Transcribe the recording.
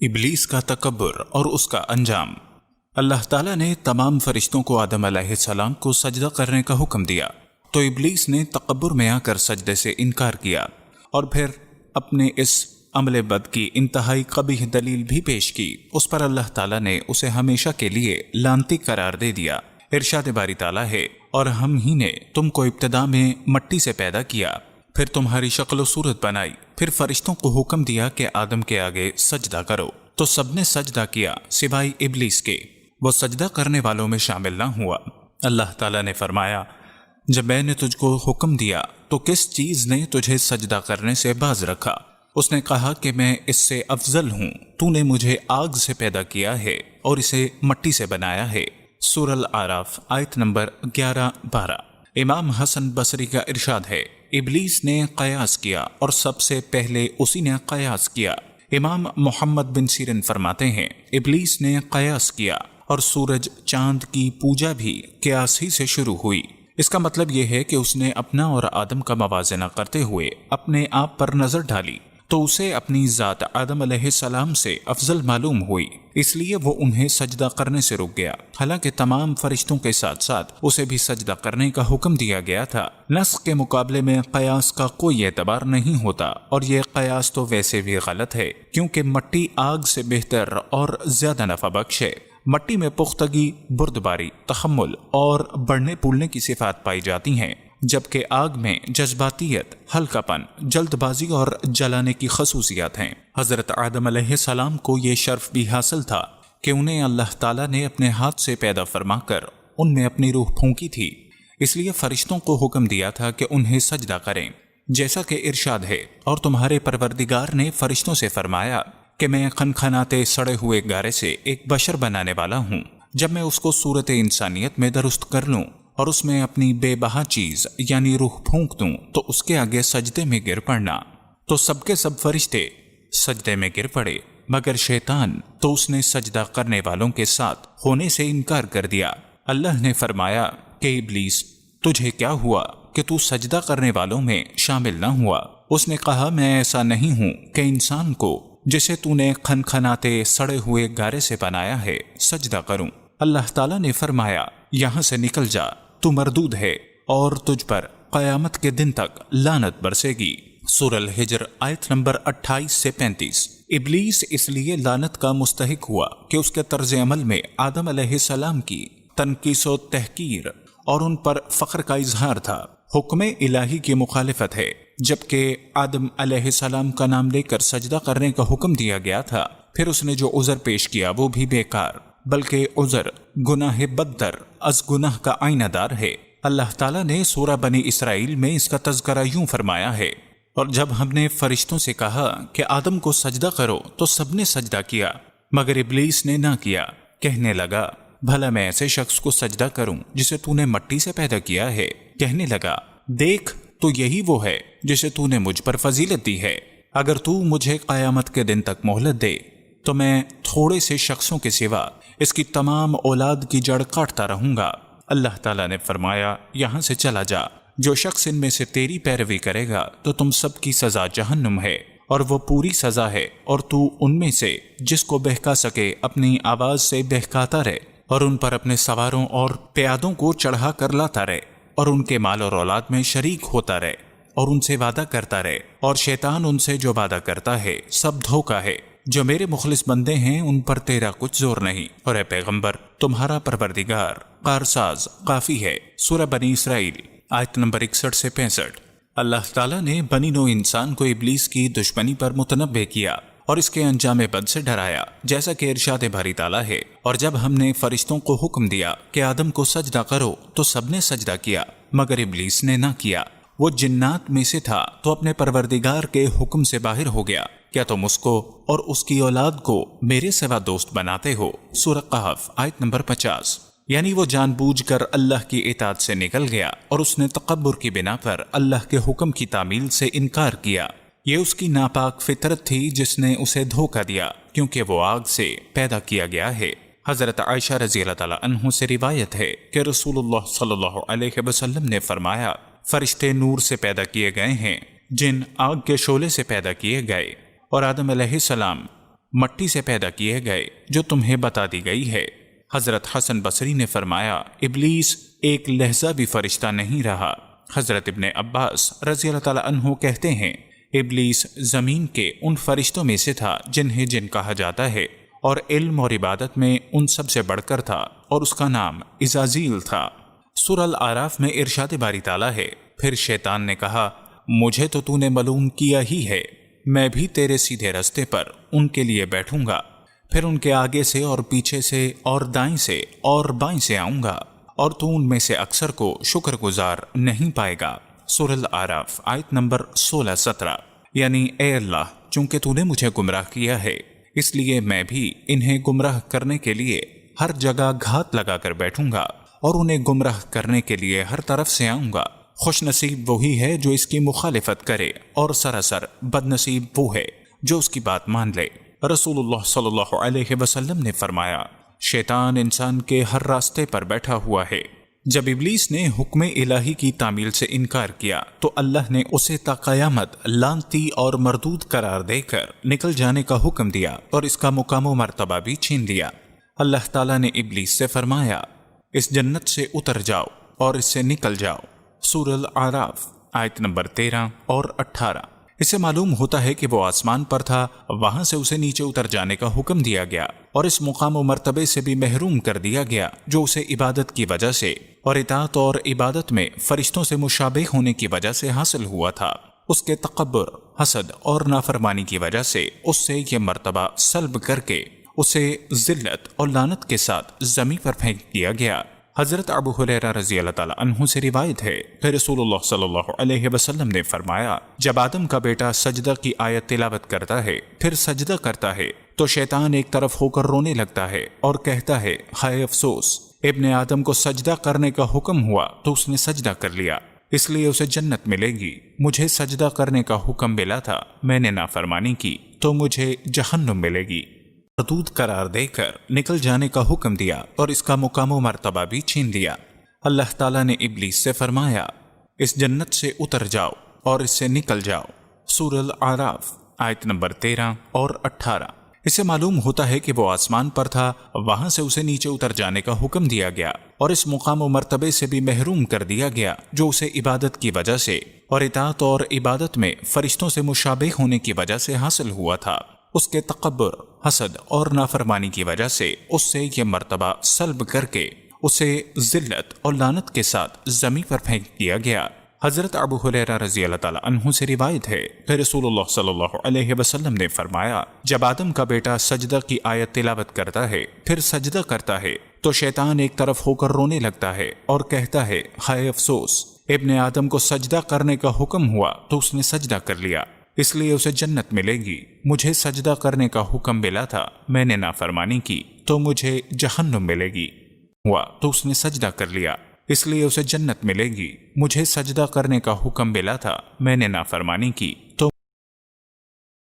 ابلیس کا تکبر اور اس کا انجام۔ اللہ تعالیٰ نے تمام فرشتوں کو آدم علیہ السلام کو سجدہ کرنے کا حکم دیا، تو ابلیس نے تکبر میں آ کر سجدے سے انکار کیا اور پھر اپنے اس عمل بد کی انتہائی قبیح دلیل بھی پیش کی۔ اس پر اللہ تعالیٰ نے اسے ہمیشہ کے لیے لعنتی قرار دے دیا۔ ارشاد باری تعالیٰ ہے، اور ہم ہی نے تم کو ابتدا میں مٹی سے پیدا کیا، پھر تمہاری شکل و صورت بنائی، پھر فرشتوں کو حکم دیا کہ آدم کے آگے سجدہ کرو، تو سب نے سجدہ کیا سوائے ابلیس کے، وہ سجدہ کرنے والوں میں شامل نہ ہوا۔ اللہ تعالیٰ نے فرمایا، جب میں نے تجھ کو حکم دیا تو کس چیز نے تجھے سجدہ کرنے سے باز رکھا؟ اس نے کہا کہ میں اس سے افضل ہوں، تو نے مجھے آگ سے پیدا کیا ہے اور اسے مٹی سے بنایا ہے۔ سورہ الاعراف آیت نمبر 11-12۔ امام حسن بصری کا ارشاد ہے، ابلیس نے قیاس کیا اور سب سے پہلے اسی نے قیاس کیا۔ امام محمد بن سیرین فرماتے ہیں، ابلیس نے قیاس کیا اور سورج چاند کی پوجا بھی قیاس ہی سے شروع ہوئی۔ اس کا مطلب یہ ہے کہ اس نے اپنا اور آدم کا موازنہ کرتے ہوئے اپنے آپ پر نظر ڈالی تو اسے اپنی ذات آدم علیہ السلام سے افضل معلوم ہوئی، اس لیے وہ انہیں سجدہ کرنے سے رک گیا، حالانکہ تمام فرشتوں کے ساتھ ساتھ اسے بھی سجدہ کرنے کا حکم دیا گیا تھا۔ نسخ کے مقابلے میں قیاس کا کوئی اعتبار نہیں ہوتا، اور یہ قیاس تو ویسے بھی غلط ہے، کیونکہ مٹی آگ سے بہتر اور زیادہ نفع بخش ہے۔ مٹی میں پختگی، بردباری، تحمل اور بڑھنے پھولنے کی صفات پائی جاتی ہیں، جبکہ آگ میں جذباتیت، ہلکا پن، جلد بازی اور جلانے کی خصوصیات ہیں۔ حضرت آدم علیہ السلام کو یہ شرف بھی حاصل تھا کہ انہیں اللہ تعالیٰ نے اپنے ہاتھ سے پیدا فرما کر ان میں اپنی روح پھونکی تھی، اس لیے فرشتوں کو حکم دیا تھا کہ انہیں سجدہ کریں، جیسا کہ ارشاد ہے، اور تمہارے پروردگار نے فرشتوں سے فرمایا کہ میں کھنکھناتے سڑے ہوئے گارے سے ایک بشر بنانے والا ہوں، جب میں اس کو صورت انسانیت میں درست کر لوں اور اس میں اپنی بے بہا چیز یعنی روح پھونک دوں تو اس کے آگے سجدے میں گر پڑنا۔ تو سب کے سب فرشتے سجدے میں گر پڑے، مگر شیطان تو اس نے سجدہ کرنے والوں کے ساتھ ہونے سے انکار کر دیا۔ اللہ نے فرمایا کہ ابلیس، تجھے کیا ہوا کہ تو سجدہ کرنے والوں میں شامل نہ ہوا؟ اس نے کہا، میں ایسا نہیں ہوں کہ انسان کو جسے تو نے کھنکھناتے سڑے ہوئے گارے سے بنایا ہے سجدہ کروں۔ اللہ تعالیٰ نے فرمایا، یہاں سے نکل جا، تو مردود ہے اور تجھ پر قیامت کے دن تک لعنت برسے گی۔ سورہ الحجر آیت نمبر 28 سے 35۔ ابلیس اس لیے لعنت کا مستحق ہوا کہ اس کے طرز عمل میں آدم علیہ السلام کی تنقیص و تحقیر اور ان پر فخر کا اظہار تھا۔ حکم الہی کی مخالفت ہے، جبکہ آدم علیہ السلام کا نام لے کر سجدہ کرنے کا حکم دیا گیا تھا، پھر اس نے جو عذر پیش کیا وہ بھی بیکار، بلکہ عذر گناہ بدتر از گناہ کا آئینہ دار ہے۔ اللہ تعالیٰ نے سورہ بنی اسرائیل میں اس کا تذکرہ یوں فرمایا ہے، اور جب ہم نے فرشتوں سے کہا کہ آدم کو سجدہ کرو تو سب نے سجدہ کیا، مگر ابلیس نے نہ کیا، کہنے لگا، بھلا میں ایسے شخص کو سجدہ کروں جسے تو نے مٹی سے پیدا کیا ہے؟ کہنے لگا، دیکھ تو یہی وہ ہے جسے تو نے مجھ پر فضیلت دی ہے، اگر تو مجھے قیامت کے دن تک مہلت دے تو میں تھوڑے سے شخصوں کے سوا اس کی تمام اولاد کی جڑ کاٹتا رہوں گا۔ اللہ تعالیٰ نے فرمایا، یہاں سے چلا جا، جو شخص ان میں سے تیری پیروی کرے گا تو تم سب کی سزا جہنم ہے، اور وہ پوری سزا ہے، اور تو ان میں سے جس کو بہکا سکے اپنی آواز سے بہکاتا رہے، اور ان پر اپنے سواروں اور پیادوں کو چڑھا کر لاتا رہے، اور ان کے مال اور اولاد میں شریک ہوتا رہے، اور ان سے وعدہ کرتا رہے، اور شیطان ان سے جو وعدہ کرتا ہے سب دھوکہ ہے۔ جو میرے مخلص بندے ہیں ان پر تیرا کچھ زور نہیں، اور اے پیغمبر، تمہارا پروردگار کارساز کافی ہے۔ سورہ بنی اسرائیل آیت نمبر 61 سے 65۔ اللہ تعالیٰ نے بنی نوع انسان کو ابلیس کی دشمنی پر متنبہ کیا اور اس کے انجام بد سے ڈرایا، جیسا کہ ارشاد باری تعالیٰ ہے، اور جب ہم نے فرشتوں کو حکم دیا کہ آدم کو سجدہ کرو تو سب نے سجدہ کیا، مگر ابلیس نے نہ کیا، وہ جنات میں سے تھا تو اپنے پروردگار کے حکم سے باہر ہو گیا۔ کیا تم اس کو اور اس کی اولاد کو میرے سوا دوست بناتے ہو؟ سورہ قحف آیت نمبر 50۔ یعنی وہ جان بوجھ کر اللہ کی اطاعت سے نکل گیا اور اس نے تکبر کی بنا پر اللہ کے حکم کی تعمیل سے انکار کیا۔ یہ اس کی ناپاک فطرت تھی جس نے اسے دھوکہ دیا، کیونکہ وہ آگ سے پیدا کیا گیا ہے۔ حضرت عائشہ رضی اللہ تعالیٰ عنہ سے روایت ہے کہ رسول اللہ صلی اللہ علیہ وسلم نے فرمایا، فرشتے نور سے پیدا کیے گئے ہیں، جن آگ کے شعلے سے پیدا کیے گئے، اور آدم علیہ السلام مٹی سے پیدا کیے گئے جو تمہیں بتا دی گئی ہے۔ حضرت حسن بصری نے فرمایا ابلیس ایک لہجہ بھی فرشتہ نہیں رہا۔ حضرت ابن عباس رضی اللہ تعالیٰ عنہ کہتے ہیں ابلیس زمین کے ان فرشتوں میں سے تھا جنہیں جن کہا جاتا ہے، اور علم اور عبادت میں ان سب سے بڑھ کر تھا، اور اس کا نام ازازیل تھا۔ سورہ الاعراف میں ارشاد باری تعالیٰ ہے، پھر شیطان نے کہا مجھے تو نے ملوم کیا ہی ہے، میں بھی تیرے سیدھے رستے پر ان کے لیے بیٹھوں گا، پھر ان کے آگے سے اور پیچھے سے اور دائیں سے اور بائیں سے آؤں گا، اور تو ان میں سے اکثر کو شکر گزار نہیں پائے گا۔ سورہ الاعراف آیت نمبر 16-17۔ یعنی اے اللہ، چونکہ تو نے مجھے گمراہ کیا ہے، اس لیے میں بھی انہیں گمراہ کرنے کے لیے ہر جگہ گھات لگا کر بیٹھوں گا، اور انہیں گمراہ کرنے کے لیے ہر طرف سے آؤں گا۔ خوش نصیب وہی ہے جو اس کی مخالفت کرے، اور سراسر بد نصیب وہ ہے جو اس کی بات مان لے۔ رسول اللہ صلی اللہ علیہ وسلم نے فرمایا شیطان انسان کے ہر راستے پر بیٹھا ہوا ہے۔ جب ابلیس نے حکم الہی کی تعمیل سے انکار کیا تو اللہ نے اسے تا قیامت لعنتی اور مردود قرار دے کر نکل جانے کا حکم دیا، اور اس کا مقام و مرتبہ بھی چھین لیا۔ اللہ تعالیٰ نے ابلیس سے فرمایا اس جنت سے اتر جاؤ اور اس سے نکل جاؤ۔ سورہ الاعراف آیت نمبر 13 اور 18۔ اس سے معلوم ہوتا ہے کہ وہ آسمان پر تھا، وہاں سے اسے نیچے اتر جانے کا حکم دیا گیا، اور اس مقام و مرتبے سے بھی محروم کر دیا گیا جو اسے عبادت کی وجہ سے اور اطاعت اور عبادت میں فرشتوں سے مشابہ ہونے کی وجہ سے حاصل ہوا تھا۔ اس کے تکبر، حسد اور نافرمانی کی وجہ سے اس سے یہ مرتبہ سلب کر کے اسے ذلت اور لعنت کے ساتھ زمین پر پھینک دیا گیا۔ حضرت ابو ہریرہ رضی اللہ تعالیٰ عنہ سے روایت ہے کہ رسول اللہ صلی اللہ علیہ وسلم نے فرمایا جب آدم کا بیٹا سجدہ کی آیت تلاوت کرتا ہے پھر سجدہ کرتا ہے تو شیطان ایک طرف ہو کر رونے لگتا ہے اور کہتا ہے ہائے افسوس، ابن آدم کو سجدہ کرنے کا حکم ہوا تو اس نے سجدہ کر لیا، اس لیے اسے جنت ملے گی۔ مجھے سجدہ کرنے کا حکم ملا تھا، میں نے نافرمانی کی تو مجھے جہنم ملے گی۔ مردود قرار دے کر نکل جانے کا حکم دیا اور اس کا مقام و مرتبہ بھی چھین لیا۔ اللہ تعالیٰ نے ابلیس سے فرمایا اس جنت سے اتر جاؤ اور اس سے نکل جاؤ۔ سورہ الاعراف آیت نمبر 13 اور 18۔ اس سے معلوم ہوتا ہے کہ وہ آسمان پر تھا، وہاں سے اسے نیچے اتر جانے کا حکم دیا گیا، اور اس مقام و مرتبے سے بھی محروم کر دیا گیا جو اسے عبادت کی وجہ سے اور اطاعت اور عبادت میں فرشتوں سے مشابہ ہونے کی وجہ سے حاصل ہوا تھا۔ اس کے تکبر، حسد اور نافرمانی کی وجہ سے اس سے یہ مرتبہ سلب کر کے اسے ذلت اور لعنت کے ساتھ زمین پر پھینک دیا گیا۔ حضرت ابو ہریرہ رضی اللہ تعالیٰ عنہ سے روایت ہے کہ رسول اللہ صلی اللہ علیہ وسلم نے فرمایا جب آدم کا بیٹا سجدہ کی آیت تلاوت کرتا ہے پھر سجدہ کرتا ہے تو شیطان ایک طرف ہو کر رونے لگتا ہے اور کہتا ہے ہائے افسوس، ابن آدم کو سجدہ کرنے کا حکم ہوا تو اس نے سجدہ کر لیا، اس لیے اسے جنت ملے گی۔ مجھے سجدہ کرنے کا حکم ملا تھا، میں نے نافرمانی کی تو مجھے جہنم ملے گی۔ ہوا تو اس نے سجدہ کر لیا، اس لیے اسے جنت ملے گی۔ مجھے سجدہ کرنے کا حکم ملا تھا، میں نے نافرمانی کی تو